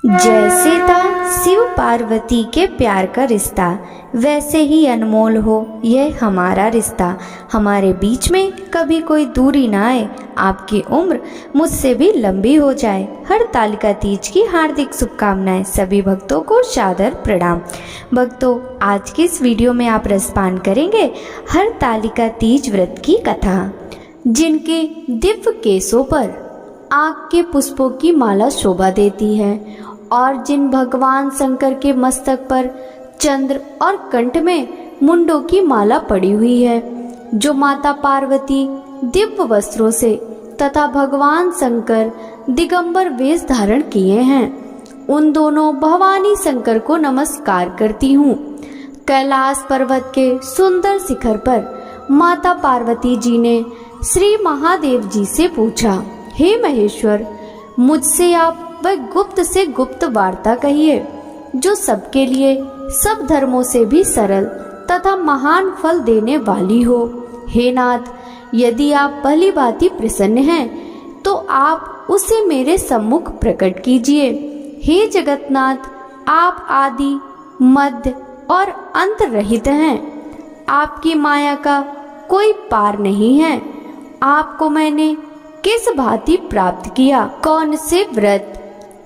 जैसे था शिव पार्वती के प्यार का रिश्ता, वैसे ही अनमोल हो यह हमारा रिश्ता। हमारे बीच में कभी कोई दूरी ना आए, आपकी उम्र मुझसे भी लंबी हो जाए। हरतालिका तीज की हार्दिक शुभकामनाएं। सभी भक्तों को सादर प्रणाम। भक्तों, आज की इस वीडियो में आप रसपान करेंगे हरतालिका तीज व्रत की कथा। जिनके दिव्य केशों पर आग के पुष्पों की माला शोभा देती है और जिन भगवान शंकर के मस्तक पर चंद्र और कंठ में मुंडों की माला पड़ी हुई है, जो माता पार्वती दिव्य वस्त्रों से तथा भगवान शंकर दिगंबर वेश धारण किए हैं, उन दोनों भवानी शंकर को नमस्कार करती हूँ। कैलाश पर्वत के सुंदर शिखर पर माता पार्वती जी ने श्री महादेव जी से पूछा, हे महेश्वर, मुझसे आप वह गुप्त से गुप्त वार्ता कहिए जो सबके लिए, सब धर्मों से भी सरल तथा महान फल देने वाली हो। हे नाथ, यदि आप भली भांति प्रसन्न हैं तो आप उसे मेरे सम्मुख प्रकट कीजिए। हे जगन्नाथ, आप आदि मध्य और अंत रहित हैं। आपकी माया का कोई पार नहीं है। आपको मैंने किस भांति प्राप्त किया? कौन से व्रत,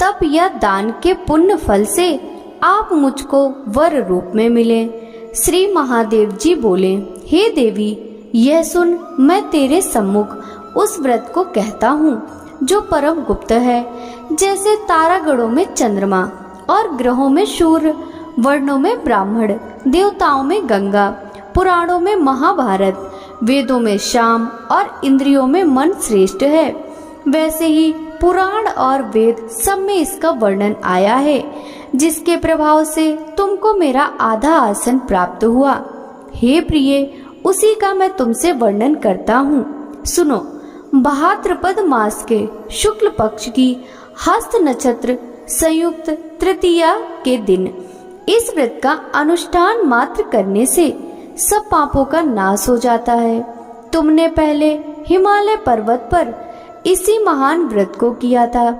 तप या दान के पुण्य फल से आप मुझको वर रूप में मिले? श्री महादेव जी बोले, हे देवी, यह सुन, मैं तेरे सम्मुख उस व्रत को कहता हूँ जो परम गुप्त है। जैसे तारागणों में चंद्रमा और ग्रहों में सूर्य, वर्णों में ब्राह्मण, देवताओं में गंगा, पुराणों में महाभारत, वेदों में शाम और इंद्रियों में मन श्रेष्ठ है, वैसे ही पुराण और वेद सब में इसका वर्णन आया है, जिसके प्रभाव से तुमको मेरा आधा आसन प्राप्त हुआ। हे प्रिय, उसी का मैं तुमसे वर्णन करता हूँ। सुनो, भाद्रपद मास के शुक्ल पक्ष की हस्त नक्षत्र संयुक्त तृतीया के दिन इस व्रत का अनुष्ठान मात्र करने से सब पापों का नाश हो जाता है। तुमने पहले हिमालय पर्वत पर इसी महान व्रत को किया था,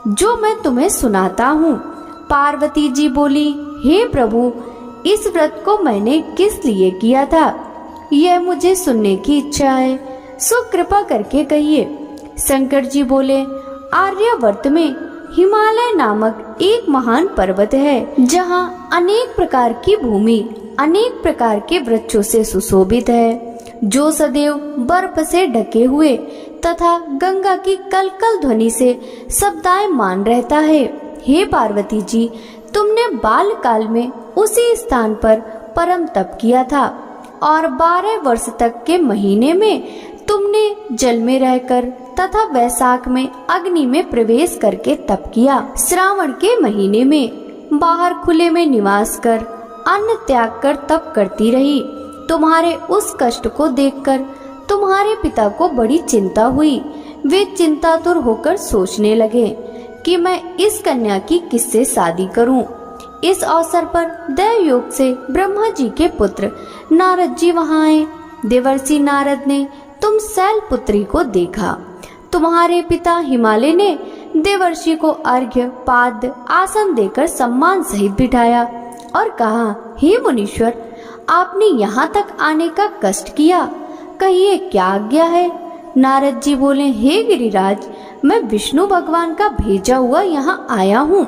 जो मैं तुम्हें सुनाता हूँ। पार्वती जी बोली, हे प्रभु, इस व्रत को मैंने किस लिए किया था, यह मुझे सुनने की इच्छा है, सो कृपा करके कहिए। शंकर जी बोले, आर्यावर्त में हिमालय नामक एक महान पर्वत है, जहाँ अनेक प्रकार की भूमि अनेक प्रकार के वृक्षों से सुशोभित है, जो सदैव बर्फ से ढके हुए तथा गंगा की कलकल ध्वनि से शब्दायमान रहता है। हे पार्वती जी, तुमने बाल काल में उसी स्थान पर परम तप किया था और 12 वर्ष तक के महीने में तुमने जल में रहकर तथा वैशाख में अग्नि में प्रवेश करके तप किया। श्रावण के महीने में बाहर खुले में निवास कर अन्न त्याग कर तप करती रही। तुम्हारे उस कष्ट को देखकर तुम्हारे पिता को बड़ी चिंता हुई। वे चिंतातुर होकर सोचने लगे कि मैं इस कन्या की किससे शादी करूं। इस अवसर पर दैव योग से ब्रह्मा जी के पुत्र नारद जी वहां आए। देवर्षि नारद ने तुम शैल पुत्री को देखा। तुम्हारे पिता हिमालय ने देवर्षि को अर्घ्य, पाद, आसन देकर सम्मान सहित बिठाया और कहा, हे मुनीश्वर, आपने यहाँ तक आने का कष्ट किया, कहिए क्या आज्ञा है? नारद जी बोले, हे गिरिराज, मैं विष्णु भगवान का भेजा हुआ यहाँ आया हूँ।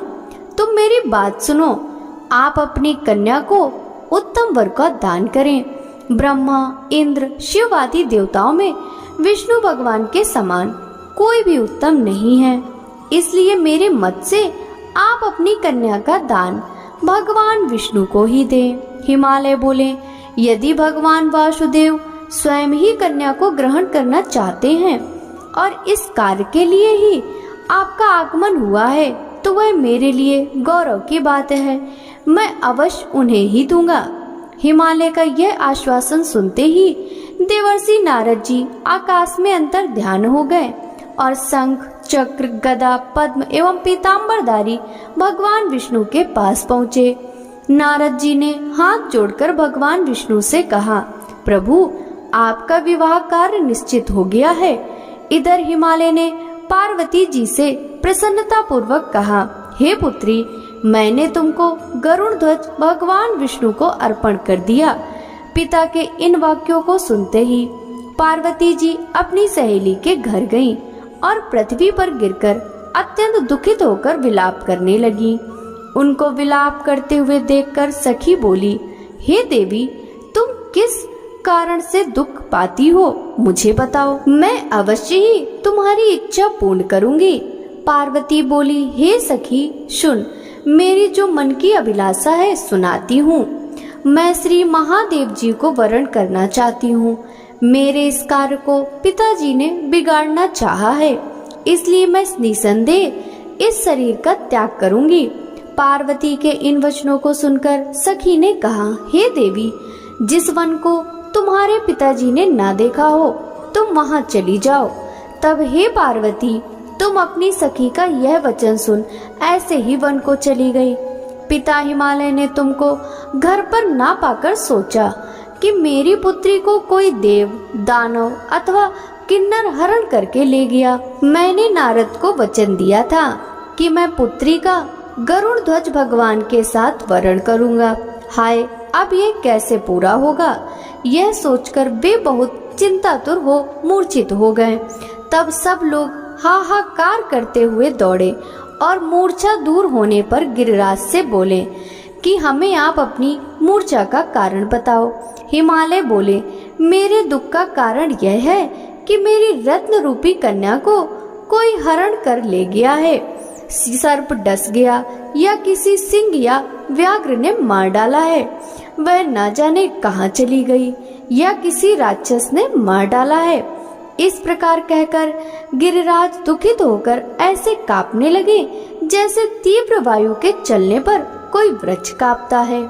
तुम मेरी बात सुनो। आप अपनी कन्या को उत्तम वर का दान करें। ब्रह्मा, इंद्र, शिव आदि देवताओं में विष्णु भगवान के समान कोई भी उत्तम नहीं है, इसलिए मेरे मत से आप अपनी कन्या का दान भगवान विष्णु को ही दें। हिमालय बोले, यदि भगवान वासुदेव स्वयं ही कन्या को ग्रहण करना चाहते हैं और इस कार्य के लिए ही आपका आगमन हुआ है, तो वह मेरे लिए गौरव की बात है। मैं अवश्य उन्हें ही दूंगा। हिमालय का यह आश्वासन सुनते ही देवर्षि नारद जी आकाश में अंतर ध्यान हो गए और शंख, चक्र, गदा, पद्म एवं पीतांबरधारी भगवान विष्णु के पास पहुँचे। नारद जी ने हाथ जोड़कर भगवान विष्णु से कहा, प्रभु, आपका विवाह कार्य निश्चित हो गया है। इधर हिमालय ने पार्वती जी से प्रसन्नता पूर्वक कहा, हे पुत्री, मैंने तुमको गरुड़ ध्वज भगवान विष्णु को अर्पण कर दिया। पिता के इन वाक्यों को सुनते ही पार्वती जी अपनी सहेली के घर गईं और पृथ्वी पर गिरकर अत्यंत दुखित होकर विलाप करने लगी। उनको विलाप करते हुए देखकर सखी बोली, हे देवी, तुम किस कारण से दुख पाती हो, मुझे बताओ, मैं अवश्य ही तुम्हारी इच्छा पूर्ण करूंगी। पार्वती बोली, हे सखी, सुन, मेरी जो मन की अभिलाषा है सुनाती हूँ। मैं श्री महादेव जी को वरण करना चाहती हूँ। मेरे इस कार्य को पिताजी ने बिगाड़ना चाहा है, इसलिए मैं निसंदेह इस शरीर का त्याग करूंगी। पार्वती के इन वचनों को सुनकर सखी ने कहा, हे देवी, जिस वन को तुम्हारे पिताजी ने ना देखा हो तुम वहां चली जाओ। तब हे पार्वती, तुम अपनी सखी का यह वचन सुन ऐसे ही वन को चली गई। पिता हिमालय ने तुमको घर पर ना पाकर सोचा कि मेरी पुत्री को कोई देव, दानव अथवा किन्नर हरण करके ले गया। मैंने नारद को वचन दिया था कि मैं पुत्री का गरुड़ ध्वज भगवान के साथ वरण करूंगा। हाय, अब ये कैसे पूरा होगा? यह सोचकर वे बहुत चिंतातुर हो मूर्छित हो गए। तब सब लोग हाहाकार करते हुए दौड़े और मूर्छा दूर होने पर गिरिराज से बोले कि हमें आप अपनी मूर्छा का कारण बताओ। हिमालय बोले, मेरे दुख का कारण यह है कि मेरी रत्न रूपी कन्या को कोई हरण कर ले गया है। सर्प डस गया या किसी सिंह या व्याघ्र ने मार डाला है। वह न जाने कहाँ चली गई या किसी राक्षस ने मार डाला है। इस प्रकार कहकर गिरिराज दुखित होकर ऐसे कांपने लगे जैसे तीव्र वायु के चलने पर कोई वृक्ष कांपता है।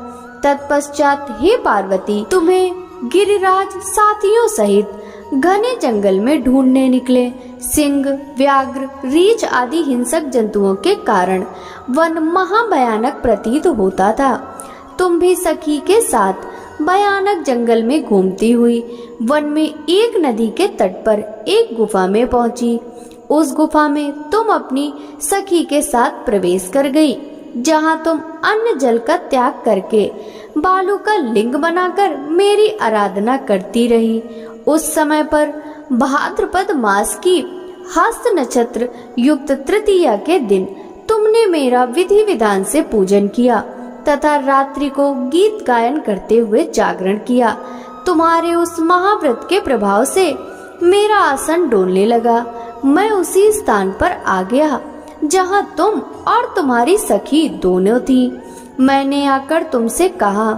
तत्पश्चात हे पार्वती, तुम्हें गिरिराज साथियों सहित घने जंगल में ढूंढने निकले। सिंह, व्याघ्र, रीछ आदि हिंसक जंतुओं के कारण वन महाभयानक प्रतीत होता था। तुम भी सखी के साथ भयानक जंगल में घूमती हुई वन में एक नदी के तट पर एक गुफा में पहुंची। उस गुफा में तुम अपनी सखी के साथ प्रवेश कर गई, जहां तुम अन्न जल का त्याग करके बालू का लिंग बनाकर मेरी आराधना करती रही। उस समय पर भाद्रपद मास की हस्त नक्षत्र युक्त तृतीया के दिन तुमने मेरा विधि विधान से पूजन किया तथा रात्रि को गीत गायन करते हुए जागरण किया। तुम्हारे उस महाव्रत के प्रभाव से मेरा आसन डोलने लगा। मैं उसी स्थान पर आ गया जहां तुम और तुम्हारी सखी दोनों थी। मैंने आकर तुमसे कहा,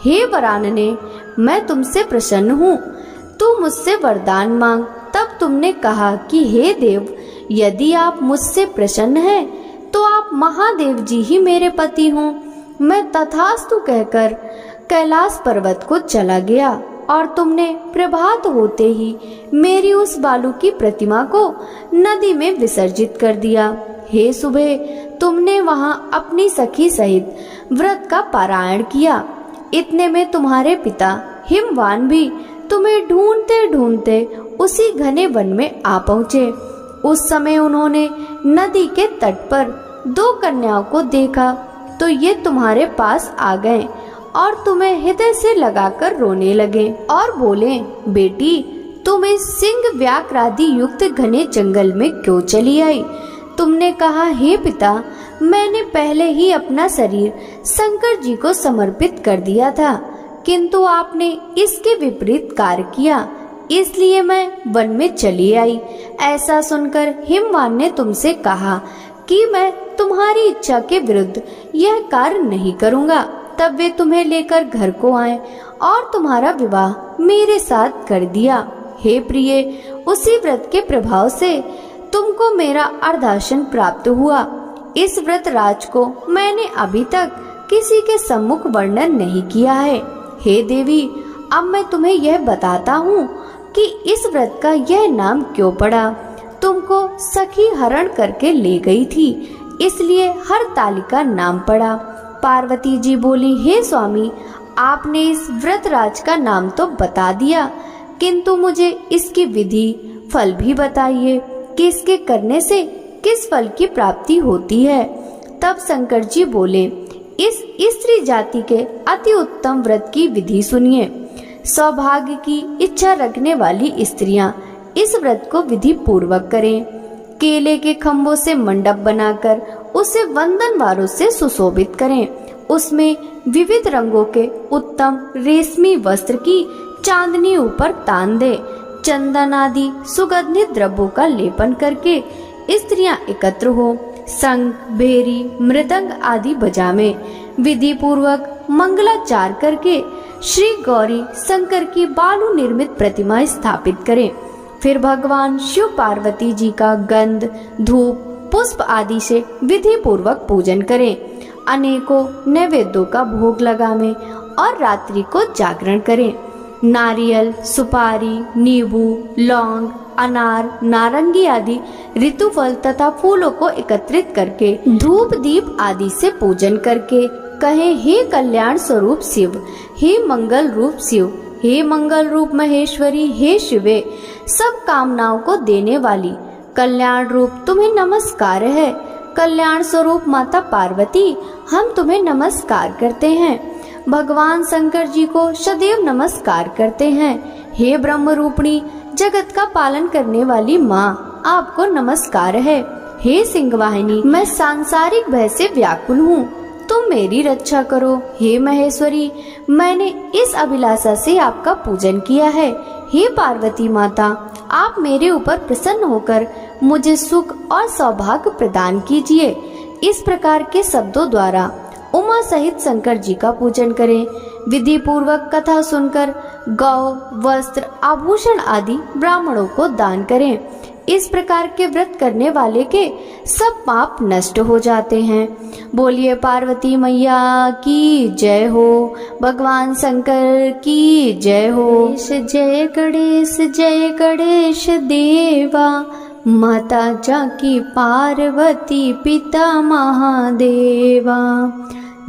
हे वरानने, मैं तुमसे प्रसन्न हूँ, तू मुझसे वरदान मांग। तब तुमने कहा कि हे देव, यदि आप मुझसे प्रसन्न हैं तो आप महादेव जी ही मेरे पति हों। मैं तथास्तु कहकर कैलाश पर्वत को चला गया और तुमने प्रभात होते ही मेरी उस बालू की प्रतिमा को नदी में विसर्जित कर दिया। हे सुबह, तुमने वहां अपनी सखी सहित व्रत का पारायण किया। इतने में तुम्हारे पिता हिमवान भी तुम्हें ढूंढते ढूंढते उसी घने वन में आ पहुँचे। उस समय उन्होंने नदी के तट पर दो कन्याओं को देखा तो ये तुम्हारे पास आ गए और तुम्हें हृदय से लगाकर रोने लगे और बोले, बेटी, तुम इस सिंह व्याघ्रादि युक्त घने जंगल में क्यों चली आई? तुमने कहा, हे पिता, मैंने पहले ही अपना शरीर शंकर जी को समर्पित कर दिया था, किंतु आपने इसके विपरीत कार्य किया, इसलिए मैं वन में चली आई। ऐसा सुनकर हिमवान ने तुमसे कहा कि मैं तुम्हारी इच्छा के विरुद्ध यह कार्य नहीं करूँगा। तब वे तुम्हें लेकर घर को आए और तुम्हारा विवाह मेरे साथ कर दिया। हे प्रिय, उसी व्रत के प्रभाव से तुमको मेरा अर्धासन प्राप्त हुआ। इस व्रत राज को मैंने अभी तक किसी के सम्मुख वर्णन नहीं किया है। हे देवी, अब मैं तुम्हें यह बताता हूँ कि इस व्रत का यह नाम क्यों पड़ा। तुमको सखी हरण करके ले गई थी, इसलिए हर तालिका नाम पड़ा। पार्वती जी बोली, हे स्वामी, आपने इस व्रत राज का नाम तो बता दिया, किंतु मुझे इसकी विधि फल भी बताइए कि इसके करने से किस फल की प्राप्ति होती है। तब शंकर जी बोले, इस स्त्री जाति के अति उत्तम व्रत की विधि सुनिए। सौभाग्य की इच्छा रखने वाली स्त्रियां इस व्रत को विधि पूर्वक करें। केले के खम्भों से मंडप बनाकर उसे वंदनवारों से सुशोभित करें। उसमें विविध रंगों के उत्तम रेशमी वस्त्र की चांदनी ऊपर तान दे। चंदन आदि सुगंधित द्रव्यों का लेपन करके स्त्रियां एकत्र हो शंख, भेरी, मृदंग आदि बजावे। विधि पूर्वक मंगलाचार करके श्री गौरी शंकर की बालू निर्मित प्रतिमा स्थापित करें। फिर भगवान शिव पार्वती जी का गंध, धूप, पुष्प आदि से विधि पूर्वक पूजन करें। अनेकों नैवेद्यों का भोग लगावें और रात्रि को जागरण करें। नारियल, सुपारी, नींबू, लौंग, अनार, नारंगी आदि ऋतुफल तथा फूलों को एकत्रित करके धूप दीप आदि से पूजन करके कहें, हे कल्याण स्वरूप शिव, हे मंगल रूप शिव, हे मंगल रूप महेश्वरी, हे शिवे, सब कामनाओं को देने वाली कल्याण रूप तुम्हें नमस्कार है। कल्याण स्वरूप माता पार्वती, हम तुम्हें नमस्कार करते हैं। भगवान शंकर जी को सदैव नमस्कार करते हैं। हे ब्रह्म रूपिणी, जगत का पालन करने वाली माँ, आपको नमस्कार है। हे सिंहवाहिनी, मैं सांसारिक भय से व्याकुल हूँ, तुम मेरी रक्षा करो। हे महेश्वरी, मैंने इस अभिलाषा से आपका पूजन किया है। हे पार्वती माता, आप मेरे ऊपर प्रसन्न होकर मुझे सुख और सौभाग्य प्रदान कीजिए। इस प्रकार के शब्दों द्वारा उमा सहित शंकर जी का पूजन करें। विधि पूर्वक कथा सुनकर गौ, वस्त्र, आभूषण आदि ब्राह्मणों को दान करें। इस प्रकार के व्रत करने वाले के सब पाप नष्ट हो जाते हैं। बोलिए पार्वती मैया की जय हो, भगवान शंकर की जय हो। जय गणेश, जय गणेश देवा, माता जाकी पार्वती पिता महादेवा।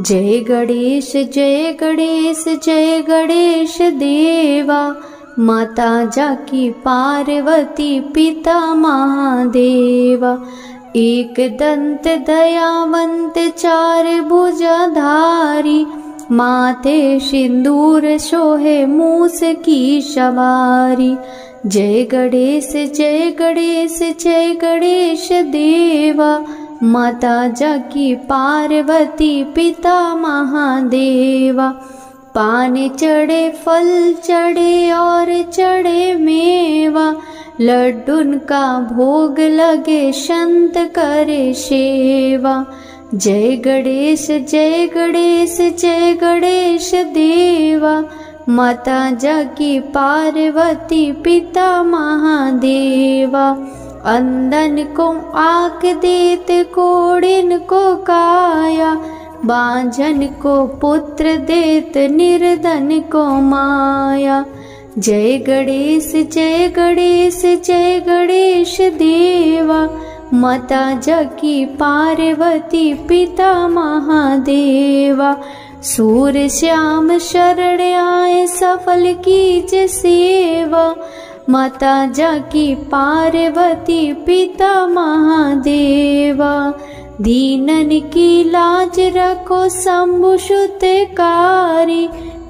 जय गणेश, जय गणेश, जय गणेश देवा, माता जाकी पार्वती पिता महादेवा। एक दंत दयावंत चार भुजाधारी, माथे सिंदूर शोहे मूस की सवारी। जय गणेश, जय गणेश, जय गणेश देवा, माता जाकी पार्वती पिता महादेवा। पान चढ़े, फल चढ़े और चढ़े मेवा, लड्डून का भोग लगे संत करे सेवा। जय गणेश, जय गणेश, जय गणेश देवा, माता जाकी पार्वती पिता महादेवा। अंधन को आँख देत, कोढ़िन को काया, बांझन को पुत्र देत, निर्धन को माया। जय गणेश, जय गणेश, जय गणेश देवा, माता जाकी पार्वती पिता महादेवा। सूर्य श्याम शरण आए, सफल कीज सेवा, माता जाकी पार्वती पिता महादेवा। दीनन की लाज रखो शंभु सुतकारी,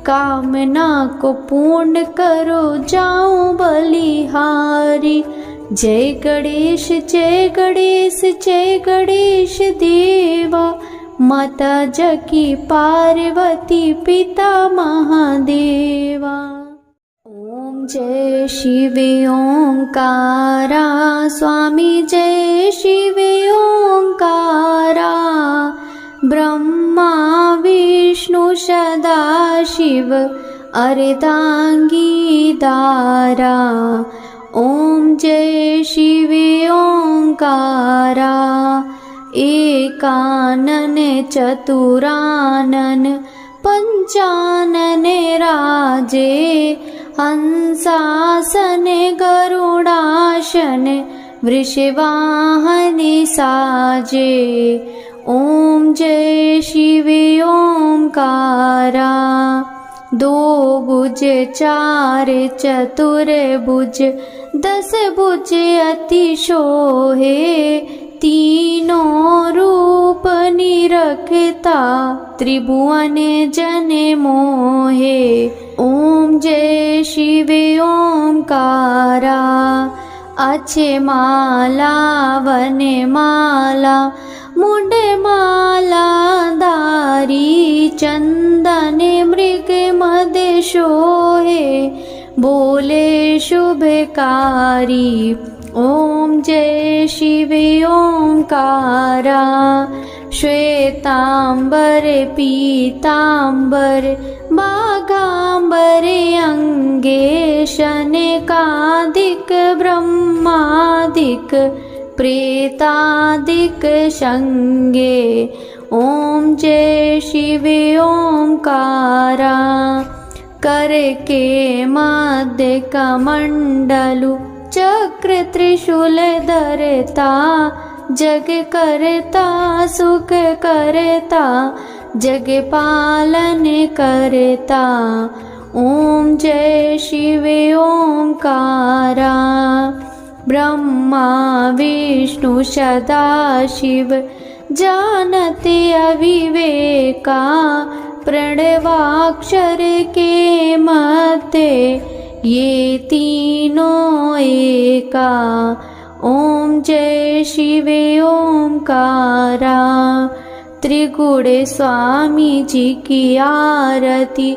कामना को पूर्ण करो जाऊं बलिहारी। जय गणेश, जय गणेश, जय गणेश देवा, माता जाकी पार्वती पिता महादेवा। ओम जय शिव ओंकारा, स्वामी जय शिव ओंकारा। ब्रह्मा विष्णु सदा शिव, अर्धांगी दारा। ओम जय शिव ओंकारा, एकानन चतुरानन पंचानन राजे। हंसासन गरुडासन, वृषवाहन साजे। ओम जय शिव ओंकारा। दो भुज चार चतुर भुज, 10 भुज अति शोहे। तीनों रूप निरखता त्रिभुवन जन मोहे। ओम जय शिव ओंकारा। अच्छे माला वने माला मुंड माला धारी चंदन मृग मद शोहे बोले शुभकारी। ओम जय शिव ओंकारा। श्वेतांबर पीतांबर बाघांबर अंगे शनकादिक ब्रह्मादिक प्रेतादिक संगे। ओम जय शिव ओंकारा। कर के मध्य कमंडलु चक्र त्रिशूल धरता जग करता सुख करता जग पालन करता। ओम जय शिव ओंकारा। ब्रह्मा विष्णु सदा शिव जानते अविवेका प्रणवाक्षर के मध्य ये तीनों एका। ओम जय शिव ओंकारा। त्रिगुण स्वामी जी की आरती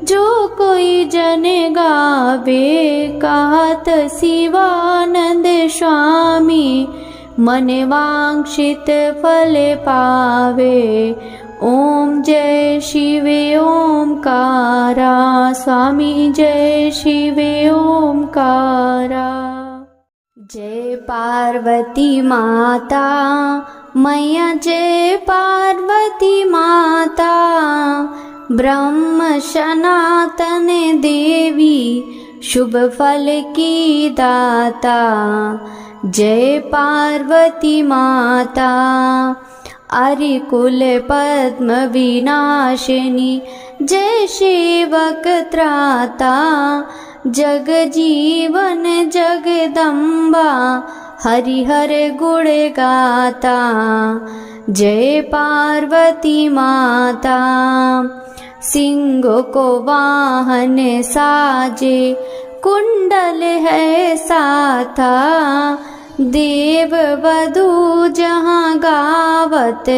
जो कोई जन गावे कहत शिवानंद स्वामी मन वांछित फल पावे। ओम जय शिव ओंकारा। स्वामी जय शिव ओंकारा। जय पार्वती माता मैया जय पार्वती माता। ब्रह्म सनातन देवी शुभ फल की दाता। जय पार्वती माता। अरिकुल पद्म विनाशिनी जय सेवक त्राता। जग जीवन जगदम्बा हरिहर गुण गाता। जय पार्वती माता। सिंह को वाहन साजे कुंडल है साथा। देव वधू जहाँ गावत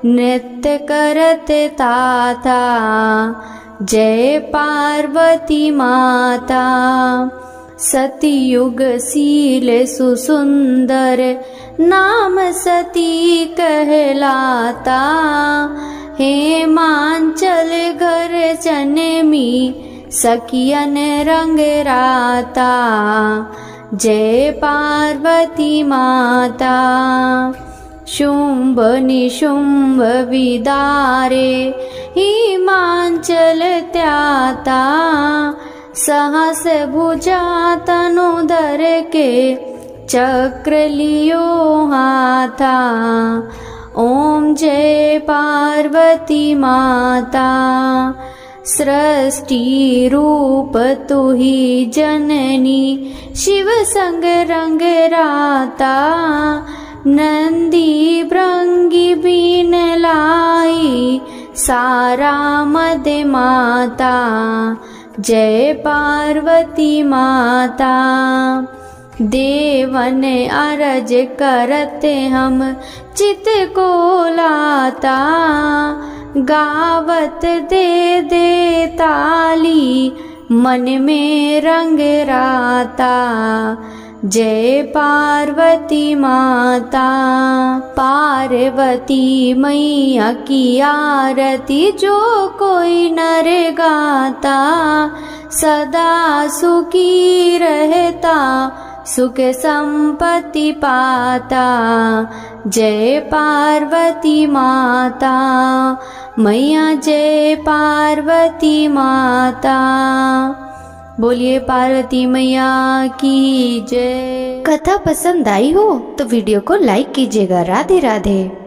नृत्य करत ताता। जय पार्वती माता। सतयुग शील सुसुंदर नाम सती कहलाता। हेमांचल घर चनमी सखियन रंग राता। जय पार्वती माता। शुंभ निशुंभ विदारे हिमांचल त्याता। सहस भुजा तनुधर के चक्र लियो हाथा। ओम जय पार्वती माता। सृष्टि रूप तू ही जननी शिव संग रंग राता। नंदी भृंगी बीन लाई सारा मद माता। जय पार्वती माता। देवन अरज करते हम चित को लाता। गावत दे दे ताली मन में रंग राता। जय पार्वती माता। पार्वती मैया की आरती जो कोई नर गाता। सदा सुखी रहता सुख संपत्ति पाता। जय पार्वती माता। मैया जय पार्वती माता। बोलिए पार्वती मैया की जय। कथा पसंद आई हो तो वीडियो को लाइक कीजिएगा। राधे राधे।